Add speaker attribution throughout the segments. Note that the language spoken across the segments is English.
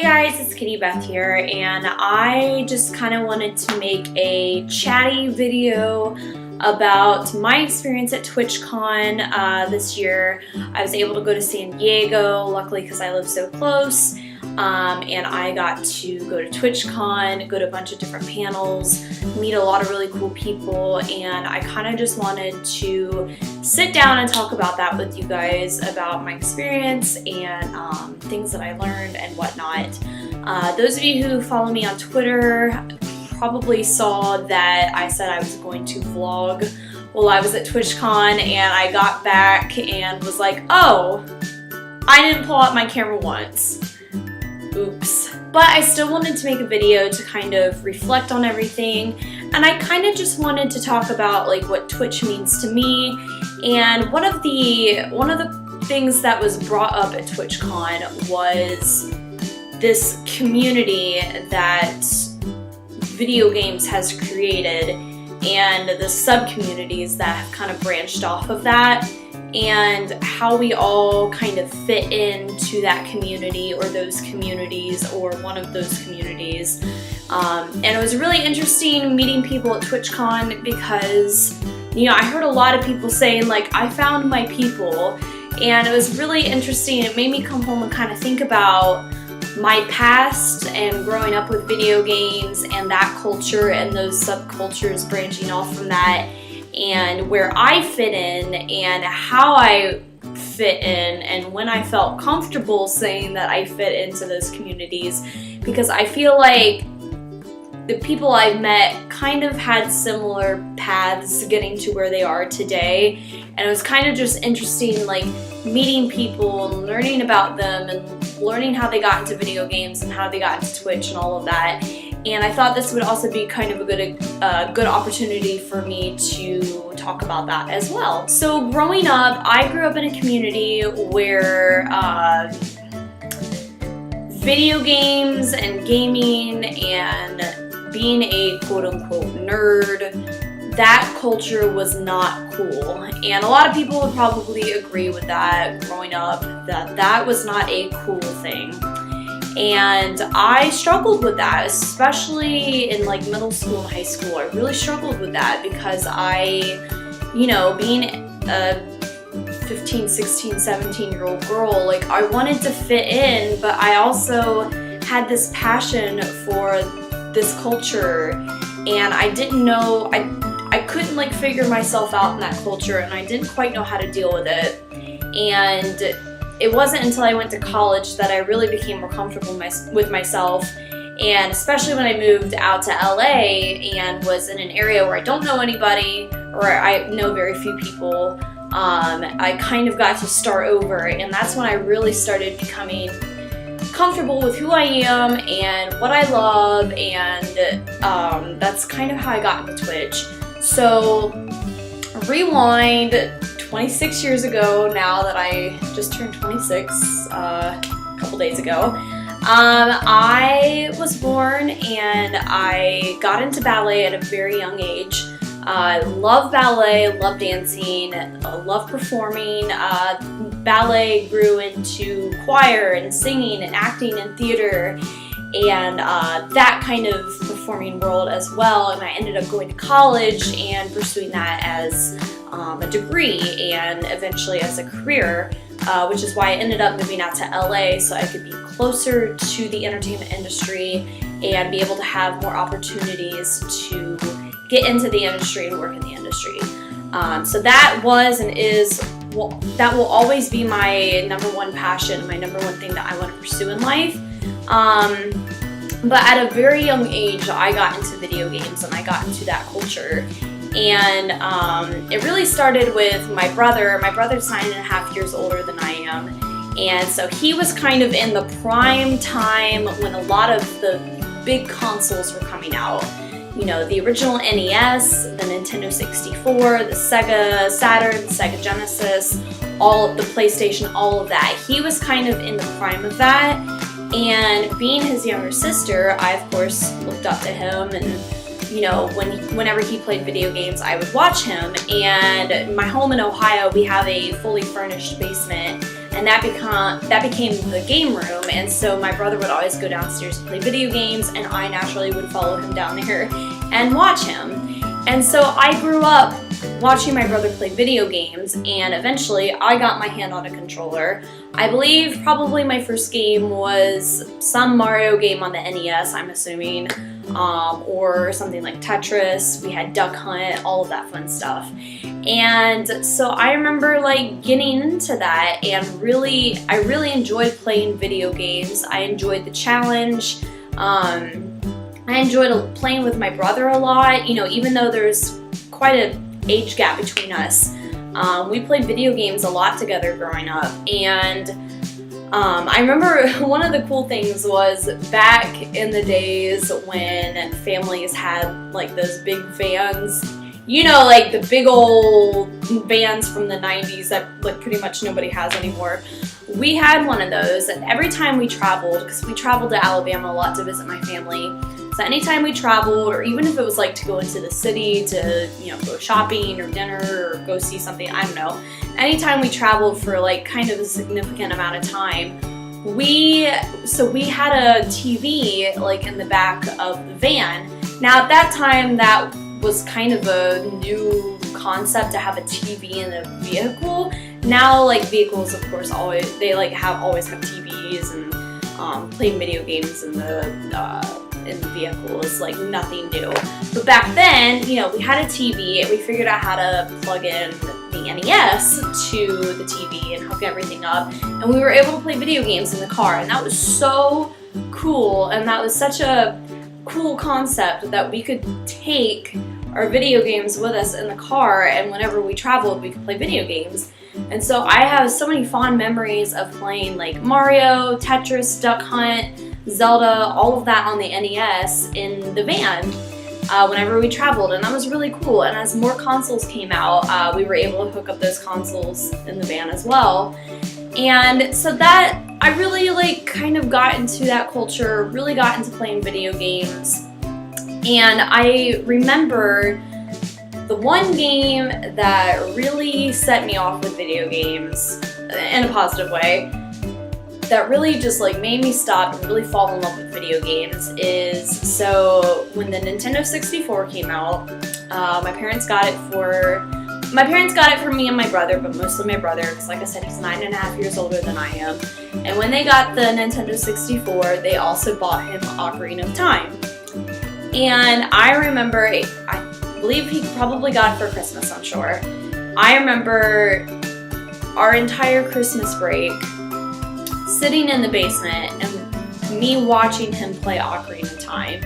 Speaker 1: Hey guys, it's KatieBeth here, and I just kind of wanted to make a chatty video about my experience at TwitchCon this year. I was able to go to San Diego, luckily because I live so close, and I got to go to TwitchCon, go to a bunch of different panels, meet a lot of really cool people, and I kind of just wanted to sit down and talk about that with you guys, about my experience and things that I learned and whatnot. Those of you who follow me on Twitter probably saw that I said I was going to vlog while I was at TwitchCon, and I got back and was like, oh, I didn't pull out my camera once. Oops. But I still wanted to make a video to kind of reflect on everything, and I kind of just wanted to talk about like what Twitch means to me. And one of the things that was brought up at TwitchCon was this community that video games has created and the sub-communities that have kind of branched off of that, and how we all kind of fit into that community or those communities or one of those communities. And it was really interesting meeting people at TwitchCon because, you know, I heard a lot of people saying like, I found my people, and it was really interesting. It made me come home and kind of think about my past and growing up with video games and that culture and those subcultures branching off from that, and where I fit in and how I fit in and when I felt comfortable saying that I fit into those communities, because I feel like the people I've met kind of had similar paths getting to where they are today, and it was kind of just interesting like meeting people and learning about them and learning how they got into video games and how they got into Twitch and all of that. And I thought this would also be kind of a good opportunity for me to talk about that as well. So growing up, I grew up in a community where video games and gaming and being a quote-unquote nerd, that culture was not cool. And a lot of people would probably agree with that growing up, that that was not a cool thing. And I struggled with that, especially in like middle school and high school. I really struggled with that because you know, being a 15, 16, 17-year-old girl, like I wanted to fit in, but I also had this passion for this culture, and I didn't know, I couldn't like figure myself out in that culture, and I didn't quite know how to deal with it. And it wasn't until I went to college that I really became more comfortable with myself, and especially when I moved out to LA and was in an area where I don't know anybody, or I know very few people, I kind of got to start over, and that's when I really started becoming comfortable with who I am and what I love, and that's kind of how I got into Twitch. So rewind 26 years ago, now that I just turned 26 a couple days ago, I was born and I got into ballet at a very young age. I love ballet, love dancing, love performing. Ballet grew into choir and singing and acting and theater and that kind of performing world as well. And I ended up going to college and pursuing that as a degree and eventually as a career, which is why I ended up moving out to LA so I could be closer to the entertainment industry and be able to have more opportunities to get into the industry and work in the industry. So that was and is, well, that will always be my number one passion, my number one thing that I want to pursue in life. But at a very young age, I got into video games and I got into that culture. And it really started with my brother. My brother's 9.5 years older than I am. And so he was kind of in the prime time when a lot of the big consoles were coming out. You know, the original NES, the Nintendo 64, the Sega Saturn, the Sega Genesis, all of the PlayStation, all of that. He was kind of in the prime of that. And being his younger sister, I of course looked up to him, and you know, whenever he played video games, I would watch him. And my home in Ohio, we have a fully furnished basement, and and that became the game room. And so my brother would always go downstairs to play video games, and I naturally would follow him down there and watch him. And so I grew up watching my brother play video games, and eventually I got my hand on a controller. I believe probably my first game was some Mario game on the NES, I'm assuming, or something like Tetris. We had Duck Hunt, all of that fun stuff. And so I remember like getting into that, and I really enjoyed playing video games. I enjoyed the challenge. I enjoyed playing with my brother a lot, you know, even though there's quite an age gap between us. We played video games a lot together growing up, and I remember one of the cool things was back in the days when families had like those big vans, you know, like the big old vans from the 90s that like pretty much nobody has anymore. We had one of those, and every time we traveled, because we traveled to Alabama a lot to visit my family, so anytime we traveled, or even if it was like to go into the city to, you know, go shopping or dinner or go see something, I don't know, anytime we traveled for like kind of a significant amount of time, we had a TV like in the back of the van. Now at that time that was kind of a new concept to have a TV in a vehicle. Now like vehicles of course always have TVs and playing video games in the vehicle is like nothing new. But back then, you know, we had a TV and we figured out how to plug in the NES to the TV and hook everything up, and we were able to play video games in the car, and that was so cool, and that was such a cool concept that we could take our video games with us in the car, and whenever we traveled we could play video games. And so I have so many fond memories of playing like Mario, Tetris, Duck Hunt, Zelda, all of that on the NES in the van whenever we traveled, and that was really cool. And as more consoles came out, we were able to hook up those consoles in the van as well. And so that, I really like kind of got into that culture, really got into playing video games. And I remember the one game that really set me off with video games in a positive way, that really just like made me stop and really fall in love with video games is, so when the Nintendo 64 came out, my parents got it for me and my brother, but mostly my brother, because like I said, he's 9.5 years older than I am. And when they got the Nintendo 64, they also bought him Ocarina of Time. And I remember, I believe he probably got it for Christmas, I'm sure. I remember our entire Christmas break sitting in the basement and me watching him play Ocarina of Time.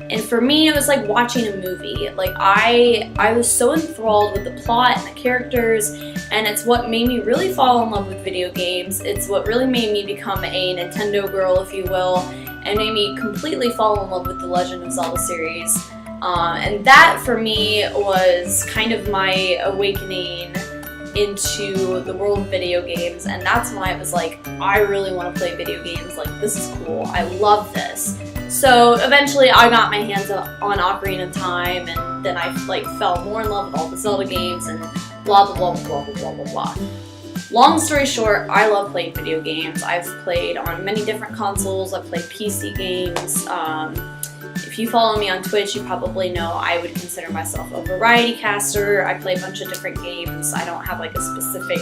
Speaker 1: And for me, it was like watching a movie. Like I was so enthralled with the plot and the characters, and it's what made me really fall in love with video games. It's what really made me become a Nintendo girl, if you will, and made me completely fall in love with the Legend of Zelda series. And that for me was kind of my awakening into the world of video games, and that's when I was like, I really want to play video games, like this is cool, I love this. So eventually I got my hands on Ocarina of Time, and then I like fell more in love with all the Zelda games and blah blah blah blah blah blah blah blah. Long story short, I love playing video games. I've played on many different consoles, I've played PC games. If you follow me on Twitch, you probably know I would consider myself a variety caster. I play a bunch of different games. I don't have like a specific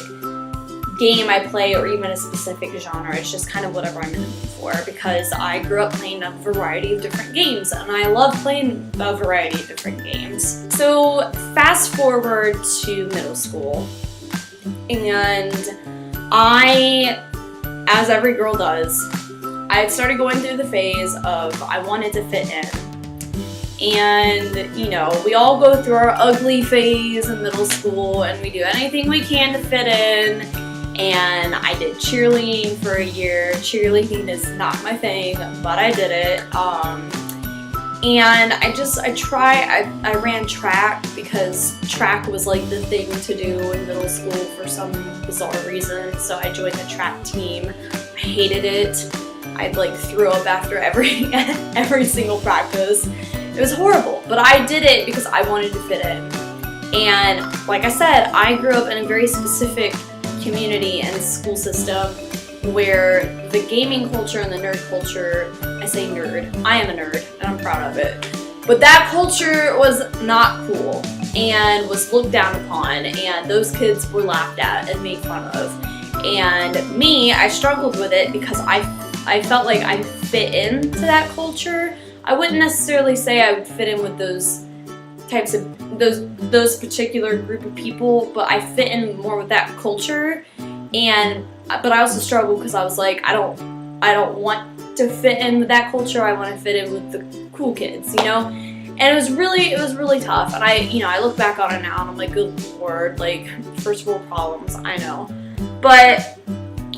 Speaker 1: game I play or even a specific genre. It's just kind of whatever I'm in the mood for, because I grew up playing a variety of different games, and I love playing a variety of different games. So fast forward to middle school, and I, as every girl does, I had started going through the phase of I wanted to fit in. And, you know, we all go through our ugly phase in middle school, and we do anything we can to fit in. And I did cheerleading for a year. Cheerleading is not my thing, but I did it. And I ran track because track was like the thing to do in middle school for some bizarre reason. So I joined the track team. I hated it. I'd like throw up after every single practice. It was horrible, but I did it because I wanted to fit in. And like I said, I grew up in a very specific community and school system where the gaming culture and the nerd culture, I say nerd, I am a nerd and I'm proud of it, but that culture was not cool and was looked down upon, and those kids were laughed at and made fun of. And me, I struggled with it because I felt like I fit into that culture. I wouldn't necessarily say I would fit in with those types of those particular group of people, but I fit in more with that culture. But I also struggled because I was like, I don't want to fit in with that culture. I want to fit in with the cool kids, you know? And it was really tough. And I look back on it now and I'm like, good Lord, like, first world problems, I know. But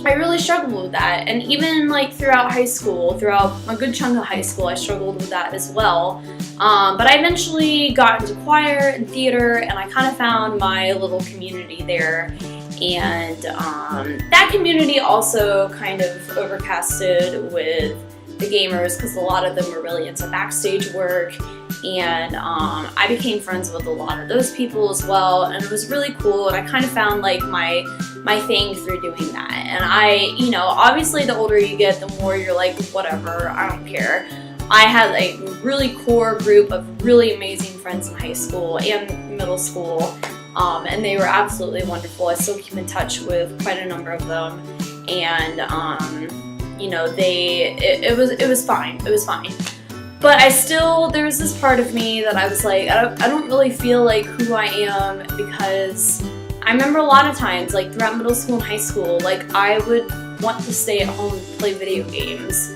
Speaker 1: I really struggled with that. And even like throughout high school, throughout a good chunk of high school, I struggled with that as well. But I eventually got into choir and theater, and I kind of found my little community there. And that community also kind of overcasted with the gamers because a lot of them were really into backstage work, and I became friends with a lot of those people as well, and it was really cool, and I kind of found like my thing through doing that. And obviously the older you get, the more you're like, whatever, I don't care. I had a really core group of really amazing friends in high school and middle school, and they were absolutely wonderful. I still keep in touch with quite a number of them, and it was fine. It was fine. But there was this part of me that I was like, I don't really feel like who I am, because I remember a lot of times, like throughout middle school and high school, like I would want to stay at home and play video games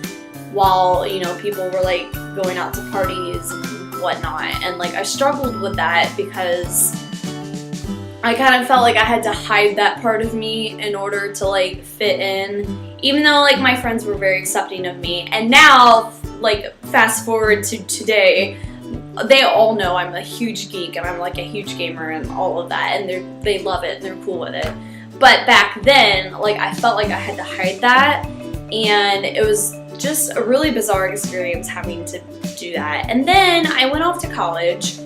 Speaker 1: while, people were like going out to parties and whatnot. And like I struggled with that because I kind of felt like I had to hide that part of me in order to like fit in, even though like my friends were very accepting of me. And now, like fast forward to today, they all know I'm a huge geek and I'm like a huge gamer and all of that, and they love it and they're cool with it. But back then, like I felt like I had to hide that, and it was just a really bizarre experience having to do that. And then I went off to college,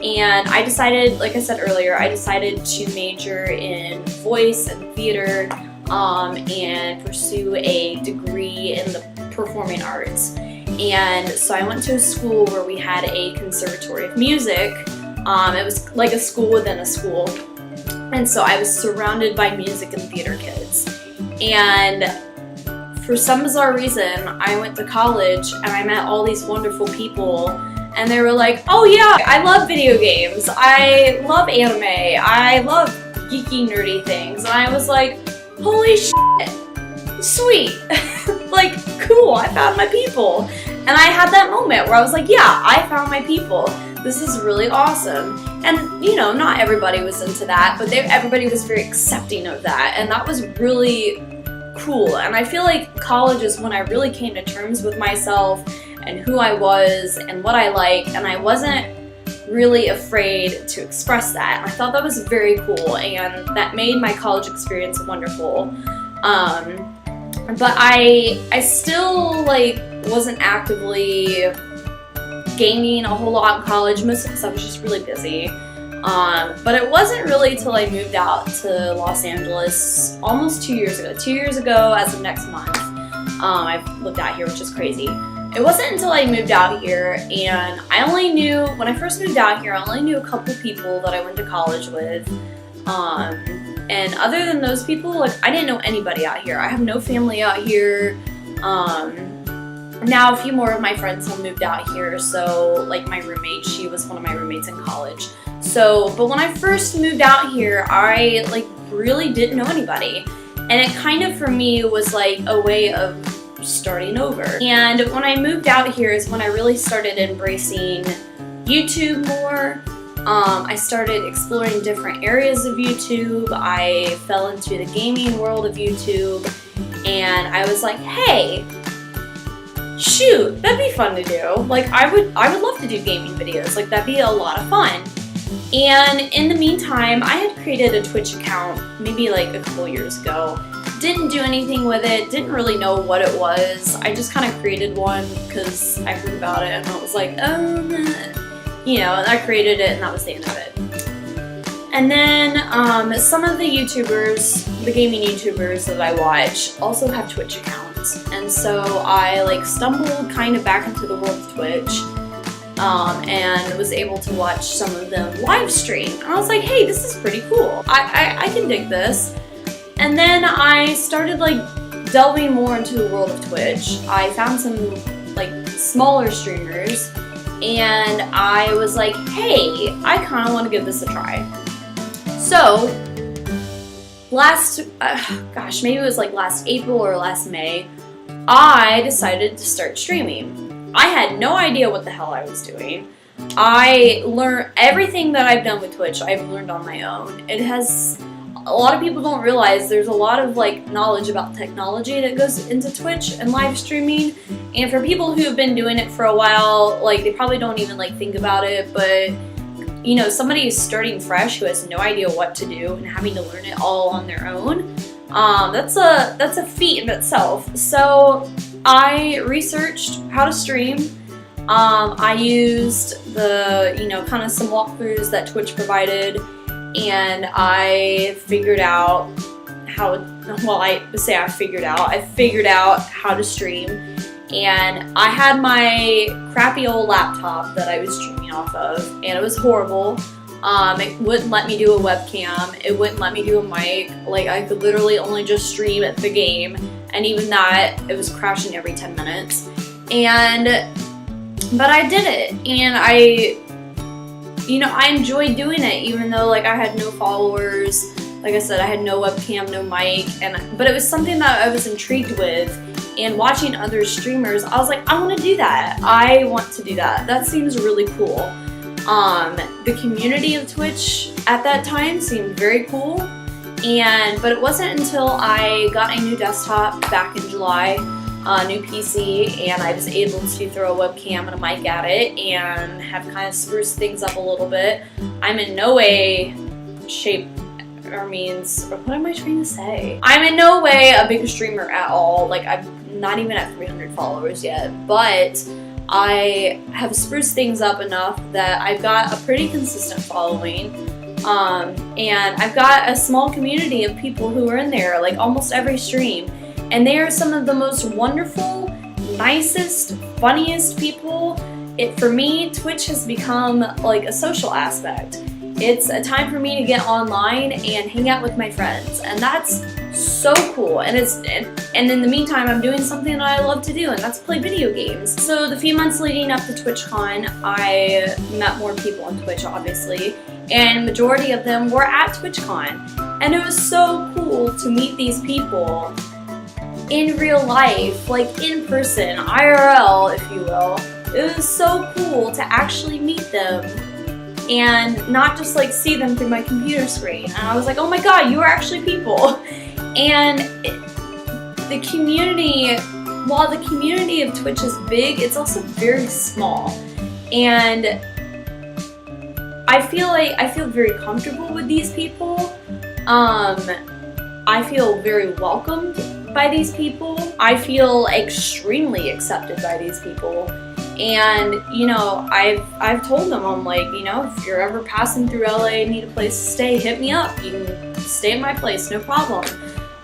Speaker 1: and I decided, like I said earlier, I decided to major in voice and theater, and pursue a degree in the performing arts. And so I went to a school where we had a conservatory of music. It was like a school within a school. And so I was surrounded by music and theater kids. And for some bizarre reason, I went to college and I met all these wonderful people, and they were like, oh yeah, I love video games, I love anime, I love geeky, nerdy things. And I was like, holy shit, sweet, like cool, I found my people. And I had that moment where I was like, yeah, I found my people. This is really awesome. And not everybody was into that, but everybody was very accepting of that, and that was really cool. And I feel like college is when I really came to terms with myself and who I was and what I like, and I wasn't really afraid to express that. And I thought that was very cool, and that made my college experience wonderful. But I still like wasn't actively gaming a whole lot in college, mostly because I was just really busy. But it wasn't really till I moved out to Los Angeles almost 2 years ago. 2 years ago as of next month. I've lived out here, which is crazy. It wasn't until I moved out here, and when I first moved out here, I only knew a couple people that I went to college with. And other than those people, like I didn't know anybody out here. I have no family out here. Now a few more of my friends have moved out here, so like my roommate, she was one of my roommates in college. But when I first moved out here, I like really didn't know anybody. And it kind of for me was like a way of starting over. And when I moved out here is when I really started embracing YouTube more. I started exploring different areas of YouTube. I fell into the gaming world of YouTube, and I was like, hey, shoot, that'd be fun to do. Like I would love to do gaming videos. Like that'd be a lot of fun. And in the meantime, I had created a Twitch account maybe like a couple years ago. Didn't do anything with it, didn't really know what it was. I just kind of created one because I heard about it and I was like, and I created it and that was the end of it. And then some of the YouTubers, the gaming YouTubers that I watch, also have Twitch accounts. And so I like stumbled kind of back into the world of Twitch and was able to watch some of them live stream. And I was like, hey, this is pretty cool. I can dig this. And then I started like delving more into the world of Twitch. I found some like smaller streamers and I was like, hey, I kind of want to give this a try. So maybe it was like last April or last May, I decided to start streaming. I had no idea what the hell I was doing. I learned everything that I've done with Twitch, I've learned on my own. A lot of people don't realize there's a lot of like knowledge about technology that goes into Twitch and live streaming. And for people who have been doing it for a while, like they probably don't even like think about it, but you know, somebody who's starting fresh who has no idea what to do and having to learn it all on their own, that's a feat in itself. So I researched how to stream. I used the, you know, kind of some walkthroughs that Twitch provided, and I figured out I figured out how to stream. And I had my crappy old laptop that I was streaming off of, and it was horrible. It wouldn't let me do a webcam, it wouldn't let me do a mic, like I could literally only just stream at the game, and even that, it was crashing every 10 minutes. But I did it, and I enjoyed doing it, even though like I had no followers. Like I said, I had no webcam, no mic, but it was something that I was intrigued with. And watching other streamers, I was like, I want to do that. I want to do that. That seems really cool. The community of Twitch at that time seemed very cool. But it wasn't until I got a new desktop back in July, a new PC, and I was able to throw a webcam and a mic at it and have kind of spruced things up a little bit. I'm in no way, shape, or means, or what am I trying to say? I'm in no way a big streamer at all. Like, I'm not even at 300 followers yet, but I have spruced things up enough that I've got a pretty consistent following, and I've got a small community of people who are in there, like almost every stream, and they are some of the most wonderful, nicest, funniest people. For me, Twitch has become like a social aspect. It's a time for me to get online and hang out with my friends, and that's so cool. And in the meantime, I'm doing something that I love to do, and that's play video games. So the few months leading up to TwitchCon, I met more people on Twitch, obviously, and majority of them were at TwitchCon. And it was so cool to meet these people in real life, like in person, IRL, if you will. It was so cool to actually meet them and not just like see them through my computer screen. And I was like, oh my god, you are actually people. And the community, while the community of Twitch is big, it's also very small. And I feel very comfortable with these people. I feel very welcomed by these people. I feel extremely accepted by these people. And, you know, I've told them, I'm like, you know, if you're ever passing through LA and need a place to stay, hit me up. You can stay at my place, no problem.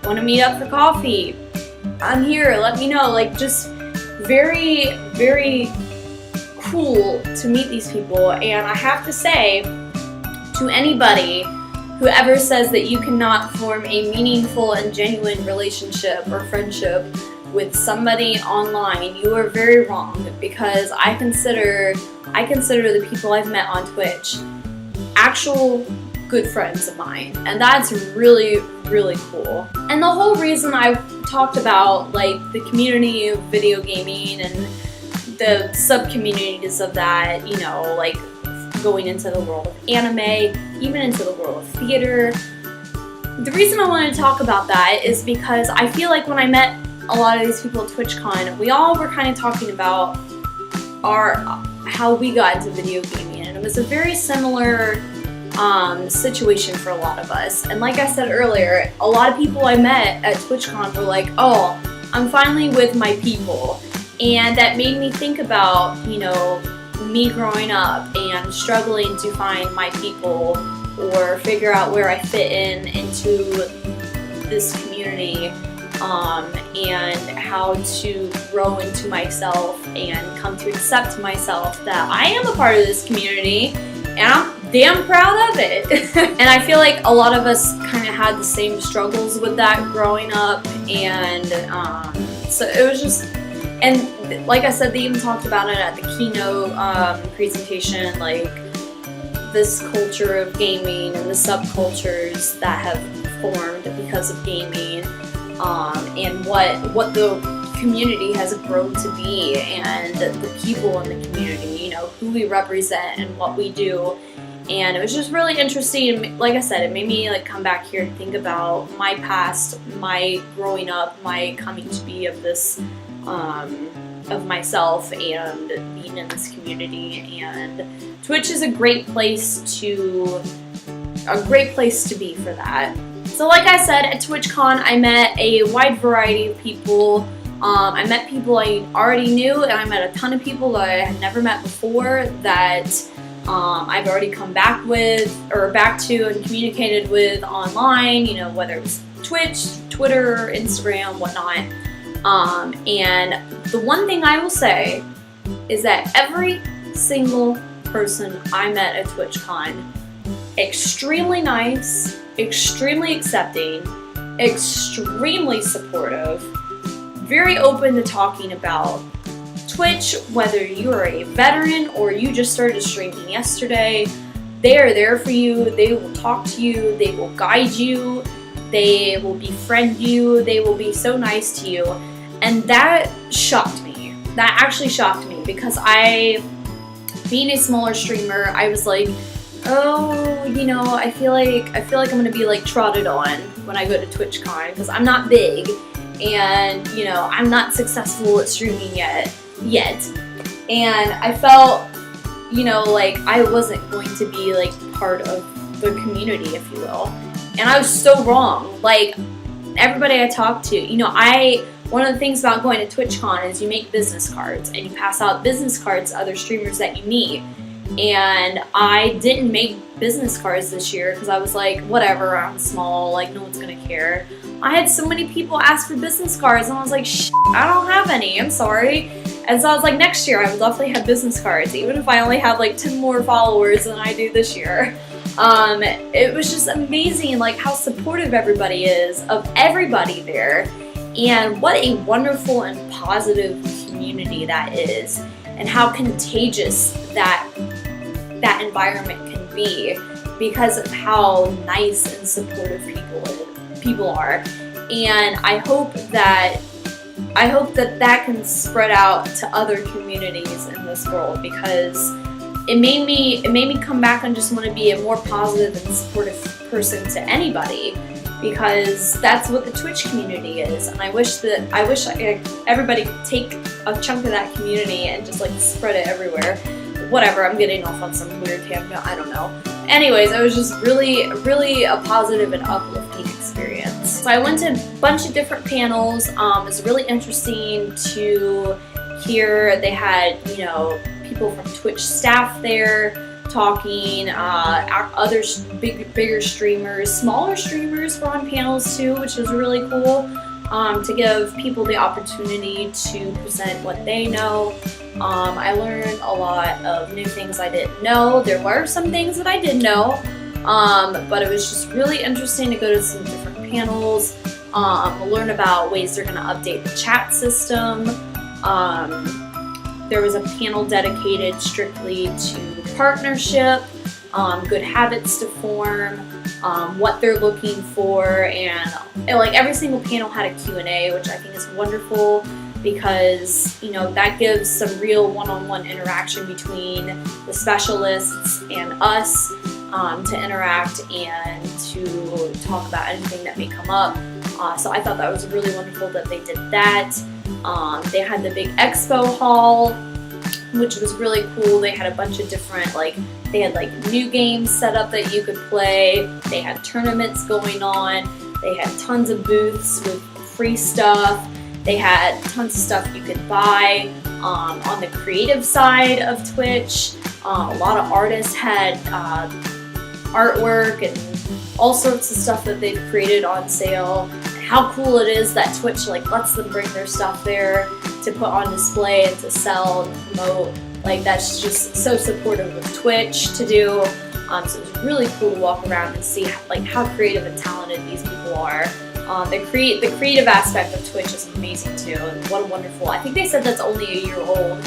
Speaker 1: Want to meet up for coffee? I'm here, let me know. Like, just very, very cool to meet these people. And I have to say, to anybody who ever says that you cannot form a meaningful and genuine relationship or friendship with somebody online, you are very wrong, because I consider the people I've met on Twitch actual good friends of mine, and that's really, really cool. And the whole reason I talked about like the community of video gaming and the sub-communities of that, you know, like going into the world of anime, even into the world of theater. The reason I wanted to talk about that is because I feel like when I met a lot of these people at TwitchCon, we all were kind of talking about how we got into video gaming, and it was a very similar situation for a lot of us. And like I said earlier, a lot of people I met at TwitchCon were like, oh, I'm finally with my people. And that made me think about, you know, me growing up and struggling to find my people or figure out where I fit into this community, and how to grow into myself and come to accept myself that I am a part of this community, and I'm damn proud of it. And I feel like a lot of us kind of had the same struggles with that growing up, and so it was just, and like I said, they even talked about it at the keynote presentation, like this culture of gaming and the subcultures that have formed because of gaming, and what the community has grown to be, and the people in the community, you know, who we represent and what we do. And it was just really interesting. Like I said, it made me like come back here and think about my past, my growing up, my coming to be of this, of myself and being in this community. And Twitch is a great place to be for that. So like I said, at TwitchCon, I met a wide variety of people. I met people I already knew, and I met a ton of people that I had never met before that I've already come back to and communicated with online, you know, whether it was Twitch, Twitter, Instagram, whatnot. And the one thing I will say is that every single person I met at TwitchCon, extremely nice, extremely accepting, extremely supportive, very open to talking about Twitch, whether you're a veteran or you just started streaming yesterday. They are there for you. They will talk to you. They will guide you. They will befriend you. They will be so nice to you. And that shocked me. That actually shocked me, because being a smaller streamer, I was like, oh, you know, I feel like I'm gonna be like trotted on when I go to TwitchCon, because I'm not big, and you know, I'm not successful at streaming yet. And I felt, you know, like I wasn't going to be like part of the community, if you will. And I was so wrong. Like, everybody I talked to, you know, one of the things about going to TwitchCon is you make business cards, and you pass out business cards to other streamers that you meet. And I didn't make business cards this year because I was like, whatever, I'm small, like no one's gonna care. I had so many people ask for business cards, and I was like, shit, I don't have any, I'm sorry. And so I was like, next year I would definitely have business cards, even if I only have like 10 more followers than I do this year. It was just amazing, like how supportive everybody is of everybody there, and what a wonderful and positive community that is, and how contagious that environment can be because of how nice and supportive people are. And I hope that can spread out to other communities in this world, because it made me come back and just want to be a more positive and supportive person to anybody, because that's what the Twitch community is. And I wish everybody could take a chunk of that community and just like spread it everywhere. Whatever, I'm getting off on some weird tangent, I don't know. Anyways, it was just really a positive and uplifting experience. So I went to a bunch of different panels. It was really interesting to hear. They had, you know, people from Twitch staff there talking, other bigger streamers, smaller streamers were on panels too, which was really cool, to give people the opportunity to present what they know. I learned a lot of new things I didn't know. There were some things that I did know, but it was just really interesting to go to some different panels, learn about ways they're going to update the chat system. There was a panel dedicated strictly to partnership, good habits to form, what they're looking for, and like every single panel had a Q&A, which I think is wonderful, because, you know, that gives some real one-on-one interaction between the specialists and us, to interact and to talk about anything that may come up. So I thought that was really wonderful that they did that. They had the big expo hall, which was really cool. They had a bunch of different, they had new games set up that you could play. They had tournaments going on. They had tons of booths with free stuff. They had tons of stuff you could buy. On the creative side of Twitch, a lot of artists had artwork and all sorts of stuff that they've created on sale. And how cool it is that Twitch like lets them bring their stuff there to put on display and to sell and promote. Like, that's just so supportive of Twitch to do. So it's really cool to walk around and see like how creative and talented these people are. The creative aspect of Twitch is amazing too, and what a wonderful. I think they said that's only a year old,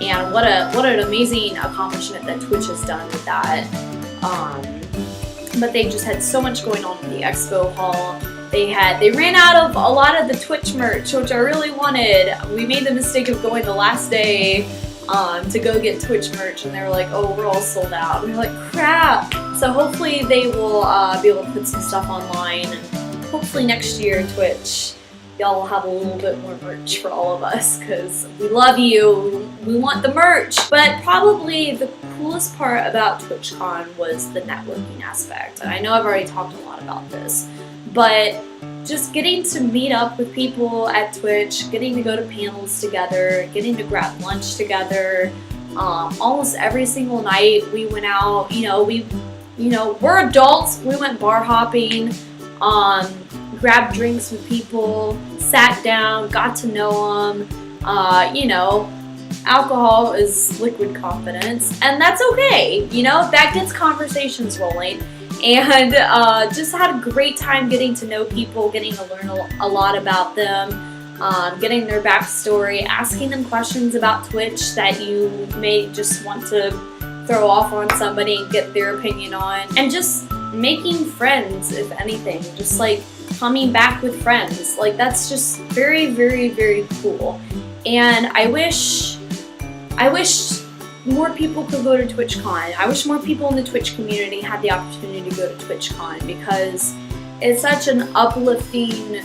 Speaker 1: and what an amazing accomplishment that Twitch has done with that. But they just had so much going on in the expo hall. They ran out of a lot of the Twitch merch, which I really wanted. We made the mistake of going the last day to go get Twitch merch, and they were like, oh, we're all sold out. And we're like, crap. So hopefully they will be able to put some stuff online, and hopefully next year, Twitch, y'all will have a little bit more merch for all of us, because we love you. We want the merch. But probably the coolest part about TwitchCon was the networking aspect. And I know I've already talked a lot about this, but just getting to meet up with people at Twitch, getting to go to panels together, getting to grab lunch together. Almost every single night we went out. We're adults. We went bar hopping, grabbed drinks with people, sat down, got to know them. Alcohol is liquid confidence, and that's okay. That gets conversations rolling. And just had a great time getting to know people, getting to learn a lot about them, getting their backstory, asking them questions about Twitch that you may just want to throw off on somebody and get their opinion on, and just making friends, if anything, just like coming back with friends. Like, that's just very, very, very cool. And I wish more people could go to TwitchCon. I wish more people in the Twitch community had the opportunity to go to TwitchCon, because it's such an uplifting,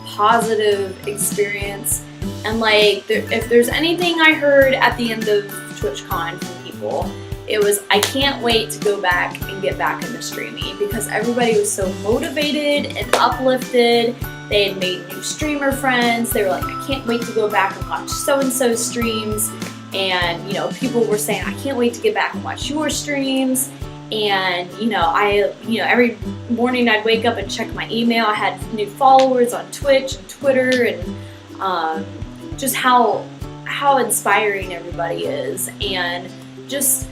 Speaker 1: positive experience. And like, if there's anything I heard at the end of TwitchCon from people, it was, I can't wait to go back and get back into streaming, because everybody was so motivated and uplifted. They had made new streamer friends. They were like, I can't wait to go back and watch so-and-so streams. And, people were saying, I can't wait to get back and watch your streams. And, every morning I'd wake up and check my email. I had new followers on Twitch and Twitter, and just how inspiring everybody is, and just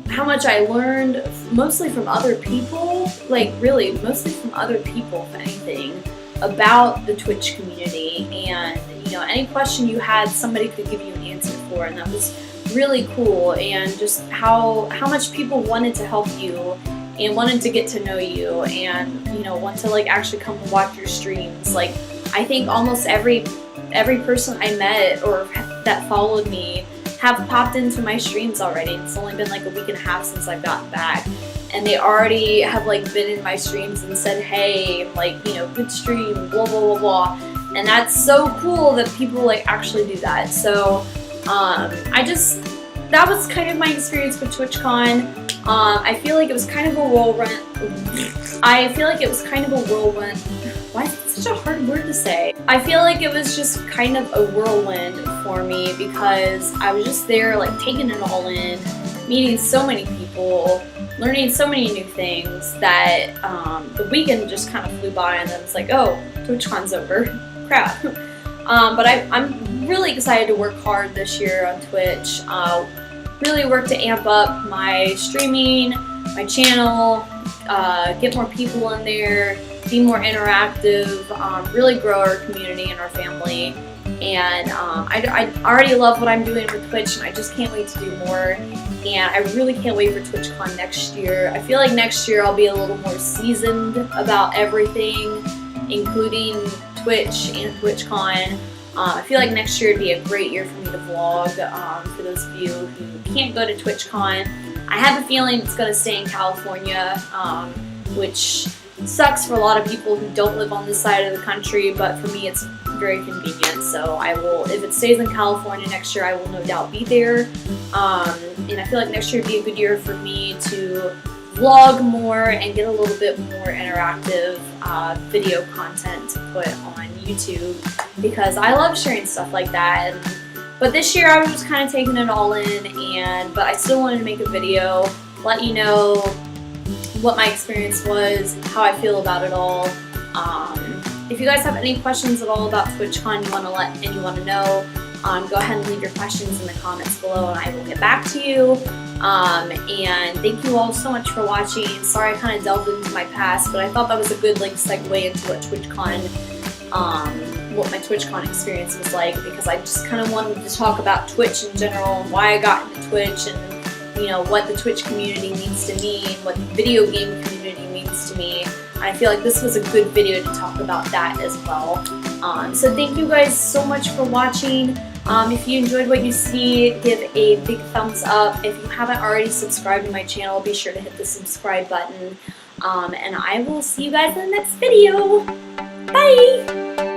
Speaker 1: how much I learned mostly from other people, like really mostly from other people, if anything, about the Twitch community. And any question you had, somebody could give you an answer for, and that was really cool. And just how much people wanted to help you and wanted to get to know you, and want to like actually come and watch your streams. Like, I think almost every person I met or that followed me have popped into my streams already. It's only been like a week and a half since I've gotten back, and they already have like been in my streams and said, hey, like, good stream, blah blah blah blah. And that's so cool that people like actually do that. So that was kind of my experience with TwitchCon. I feel like it was kind of a whirlwind. Why is it such a hard word to say? I feel like it was just kind of a whirlwind for me, because I was just there like taking it all in, meeting so many people, learning so many new things, that the weekend just kind of flew by, and then it's like, oh, TwitchCon's over. Crap. But I'm really excited to work hard this year on Twitch. Really work to amp up my streaming, my channel, get more people in there, be more interactive, really grow our community and our family. And I already love what I'm doing with Twitch, and I just can't wait to do more. And I really can't wait for TwitchCon next year. I feel like next year I'll be a little more seasoned about everything, including Twitch and TwitchCon. I feel like next year would be a great year for me to vlog. For those of you who can't go to TwitchCon, I have a feeling it's going to stay in California, which sucks for a lot of people who don't live on this side of the country, but for me it's very convenient. So I will, if it stays in California next year, I will no doubt be there. And I feel like next year would be a good year for me to vlog more and get a little bit more interactive video content to put on YouTube, because I love sharing stuff like that. But this year I was just kind of taking it all in, but I still wanted to make a video, let you know what my experience was, how I feel about it all. If you guys have any questions at all about TwitchCon, you want to let anyone know, go ahead and leave your questions in the comments below and I will get back to you. And thank you all so much for watching. Sorry I kind of delved into my past, but I thought that was a good segue into what my TwitchCon experience was like, because I just kind of wanted to talk about Twitch in general and why I got into Twitch, and what the Twitch community means to me, and what the video game community means to me. I feel like this was a good video to talk about that as well. So thank you guys so much for watching. If you enjoyed what you see, give a big thumbs up. If you haven't already subscribed to my channel, be sure to hit the subscribe button. And I will see you guys in the next video. Bye!